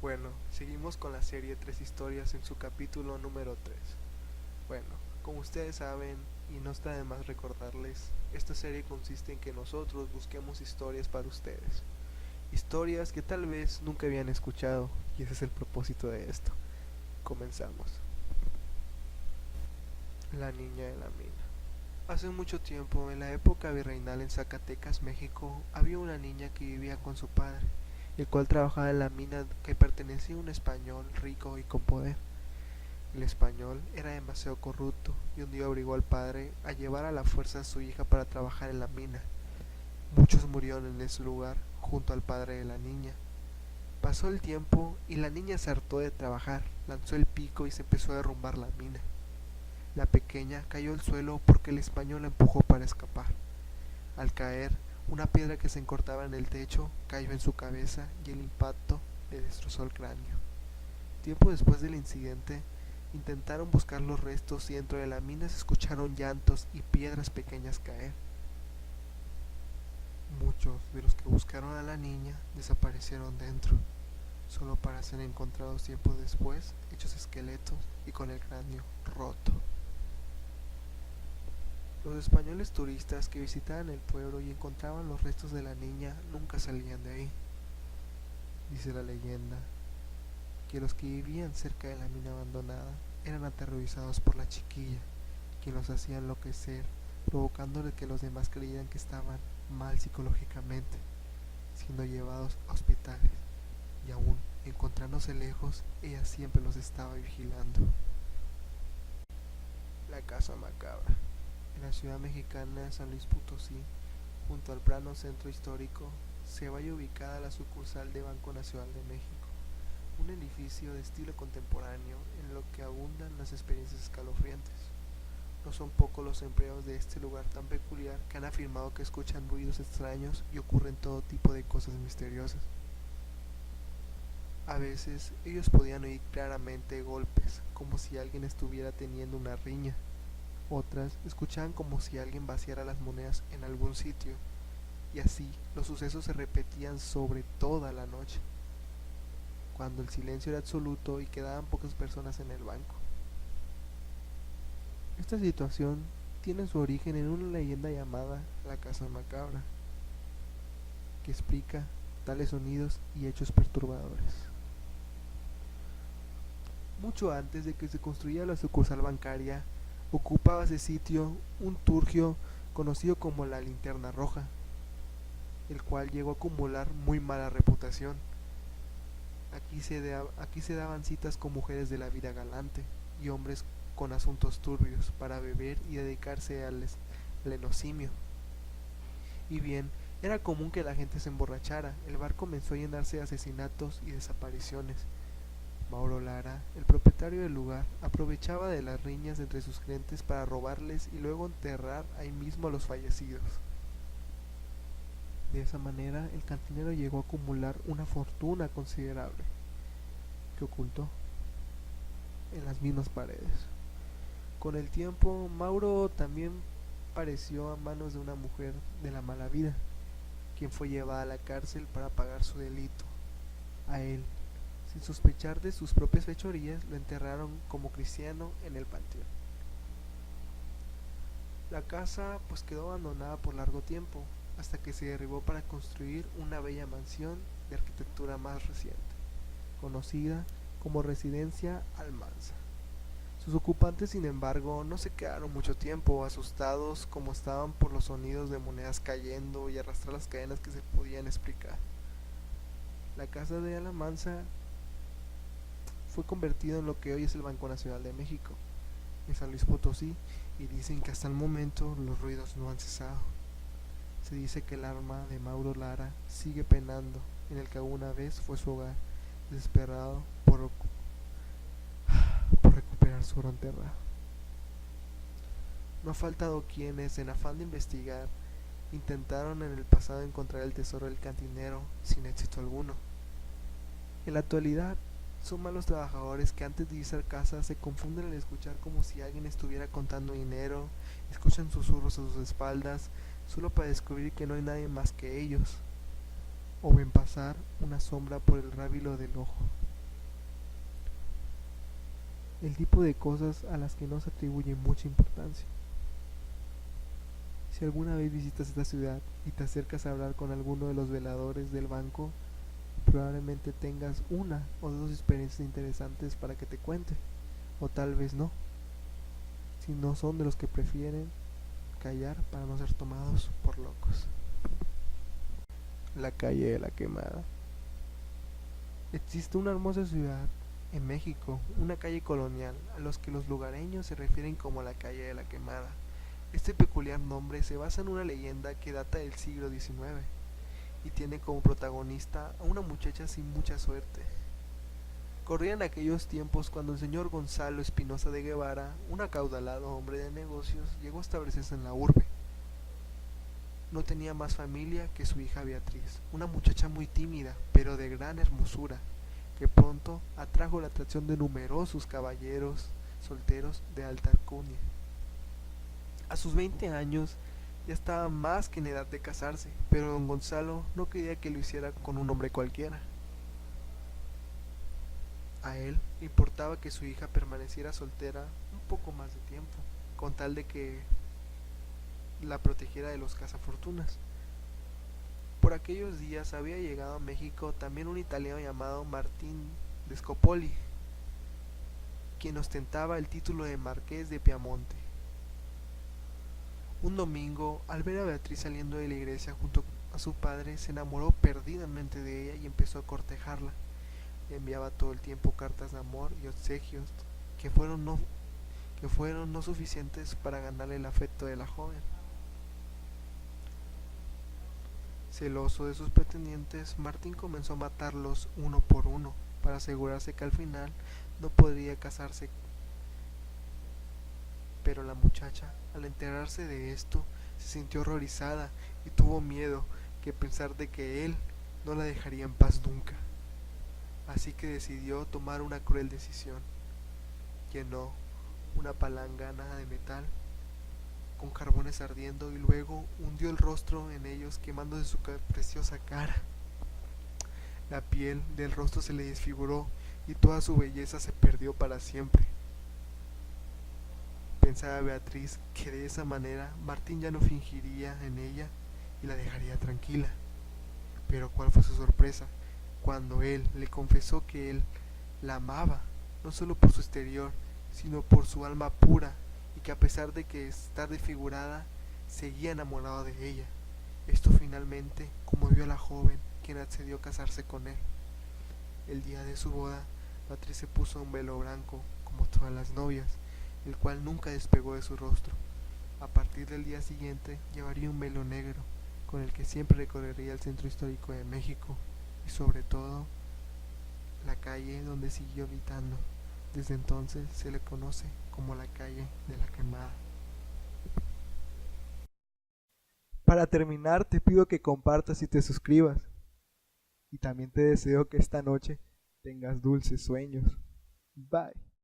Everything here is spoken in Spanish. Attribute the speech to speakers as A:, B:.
A: Bueno, seguimos con la serie Tres Historias en su capítulo número 3. Bueno, como ustedes saben, y no está de más recordarles, esta serie consiste en que nosotros busquemos historias para ustedes. Historias que tal vez nunca habían escuchado, y ese es el propósito de esto. Comenzamos. La niña de la mina. Hace mucho tiempo, en la época virreinal en Zacatecas, México, había una niña que vivía con su padre, el cual trabajaba en la mina que pertenecía a un español rico y con poder. El español era demasiado corrupto y un día obligó al padre a llevar a la fuerza a su hija para trabajar en la mina. Muchos murieron en ese lugar junto al padre de la niña. Pasó el tiempo y la niña se hartó de trabajar, lanzó el pico y se empezó a derrumbar la mina. La pequeña cayó al suelo porque el español la empujó para escapar. Al caer, una piedra que se encortaba en el techo cayó en su cabeza y el impacto le destrozó el cráneo. Tiempo después del incidente, intentaron buscar los restos y dentro de la mina se escucharon llantos y piedras pequeñas caer. Muchos de los que buscaron a la niña desaparecieron dentro, solo para ser encontrados tiempo después, hechos esqueletos y con el cráneo roto. Los españoles turistas que visitaban el pueblo y encontraban los restos de la niña nunca salían de ahí. Dice la leyenda que los que vivían cerca de la mina abandonada eran aterrorizados por la chiquilla, quien los hacía enloquecer, provocándole que los demás creyeran que estaban mal psicológicamente, siendo llevados a hospitales, y aún encontrándose lejos, ella siempre los estaba vigilando. La casa macabra. En la ciudad mexicana de San Luis Potosí, junto al plano centro histórico, se halla ubicada la sucursal de Banco Nacional de México, un edificio de estilo contemporáneo en lo que abundan las experiencias escalofriantes. No son pocos los empleados de este lugar tan peculiar que han afirmado que escuchan ruidos extraños y ocurren todo tipo de cosas misteriosas. A veces ellos podían oír claramente golpes, como si alguien estuviera teniendo una riña. Otras escuchaban como si alguien vaciara las monedas en algún sitio, y así los sucesos se repetían sobre toda la noche, cuando el silencio era absoluto y quedaban pocas personas en el banco. Esta situación tiene su origen en una leyenda llamada la Casa Macabra, que explica tales sonidos y hechos perturbadores. Mucho antes de que se construyera la sucursal bancaria, ocupaba ese sitio un turgio conocido como la Linterna Roja, el cual llegó a acumular muy mala reputación. Aquí se daban citas con mujeres de la vida galante y hombres con asuntos turbios para beber y dedicarse al lenosimio. Y bien, era común que la gente se emborrachara. El bar comenzó a llenarse de asesinatos y desapariciones. Mauro Lara, el propietario del lugar, aprovechaba de las riñas entre sus clientes para robarles y luego enterrar ahí mismo a los fallecidos. De esa manera, el cantinero llegó a acumular una fortuna considerable, que ocultó en las mismas paredes. Con el tiempo, Mauro también pareció a manos de una mujer de la mala vida, quien fue llevada a la cárcel para pagar su delito. A él, sin sospechar de sus propias fechorías, lo enterraron como cristiano en el panteón. La casa pues quedó abandonada por largo tiempo, hasta que se derribó para construir una bella mansión de arquitectura más reciente, conocida como Residencia Almanza. Sus ocupantes, sin embargo, no se quedaron mucho tiempo, asustados como estaban por los sonidos de monedas cayendo y arrastrar las cadenas que se podían explicar. La casa de Almanza fue convertido en lo que hoy es el Banco Nacional de México, en San Luis Potosí, y dicen que hasta el momento los ruidos no han cesado. Se dice que el alma de Mauro Lara sigue penando en el que alguna vez fue su hogar, desesperado por recuperar su oro enterrado. No ha faltado quienes, en afán de investigar, intentaron en el pasado encontrar el tesoro del cantinero sin éxito alguno. En la actualidad, son malos trabajadores que antes de irse a casa se confunden al escuchar como si alguien estuviera contando dinero, escuchan susurros a sus espaldas, solo para descubrir que no hay nadie más que ellos, o ven pasar una sombra por el rábilo del ojo. el tipo de cosas a las que no se atribuye mucha importancia. Si alguna vez visitas esta ciudad y te acercas a hablar con alguno de los veladores del banco, probablemente tengas una o dos experiencias interesantes para que te cuente, o tal vez no, si no son de los que prefieren callar para no ser tomados por locos. La calle de la Quemada. Existe una hermosa ciudad en México, una calle colonial, a los que los lugareños se refieren como la calle de la Quemada. Este peculiar nombre se basa en una leyenda que data del siglo XIX y tiene como protagonista a una muchacha sin mucha suerte. Corrían aquellos tiempos cuando el señor Gonzalo Espinosa de Guevara, un acaudalado hombre de negocios, llegó a establecerse en la urbe. No tenía más familia que su hija Beatriz, una muchacha muy tímida, pero de gran hermosura, que pronto atrajo la atención de numerosos caballeros solteros de alta alcurnia. A sus 20 años ya estaba más que en edad de casarse, pero don Gonzalo no quería que lo hiciera con un hombre cualquiera. A él le importaba que su hija permaneciera soltera un poco más de tiempo, con tal de que la protegiera de los cazafortunas. Por aquellos días había llegado a México también un italiano llamado Martín de Scopoli, quien ostentaba el título de Marqués de Piamonte. Un domingo, al ver a Beatriz saliendo de la iglesia junto a su padre, se enamoró perdidamente de ella y empezó a cortejarla. Le enviaba todo el tiempo cartas de amor y obsequios que fueron no suficientes para ganarle el afecto de la joven. Celoso de sus pretendientes, Martín comenzó a matarlos uno por uno para asegurarse que al final no podría casarse. Pero la muchacha, al enterarse de esto, se sintió horrorizada y tuvo miedo que pensar de que él no la dejaría en paz nunca. Así que decidió tomar una cruel decisión. Llenó una palangana de metal con carbones ardiendo y luego hundió el rostro en ellos quemándose su preciosa cara. La piel del rostro se le desfiguró y toda su belleza se perdió para siempre. Pensaba Beatriz que de esa manera Martín ya no fingiría en ella y la dejaría tranquila. Pero cuál fue su sorpresa cuando él le confesó que él la amaba, no solo por su exterior, sino por su alma pura, y que a pesar de que estar desfigurada, seguía enamorado de ella. Esto finalmente conmovió a la joven, quien accedió a casarse con él. El día de su boda, Beatriz se puso un velo blanco, como todas las novias, el cual nunca despegó de su rostro. A partir del día siguiente, llevaría un velo negro, con el que siempre recorrería el centro histórico de México, y sobre todo, la calle donde siguió habitando. Desde entonces se le conoce como la calle de la Quemada. Para terminar, te pido que compartas y te suscribas. Y también te deseo que esta noche tengas dulces sueños. Bye.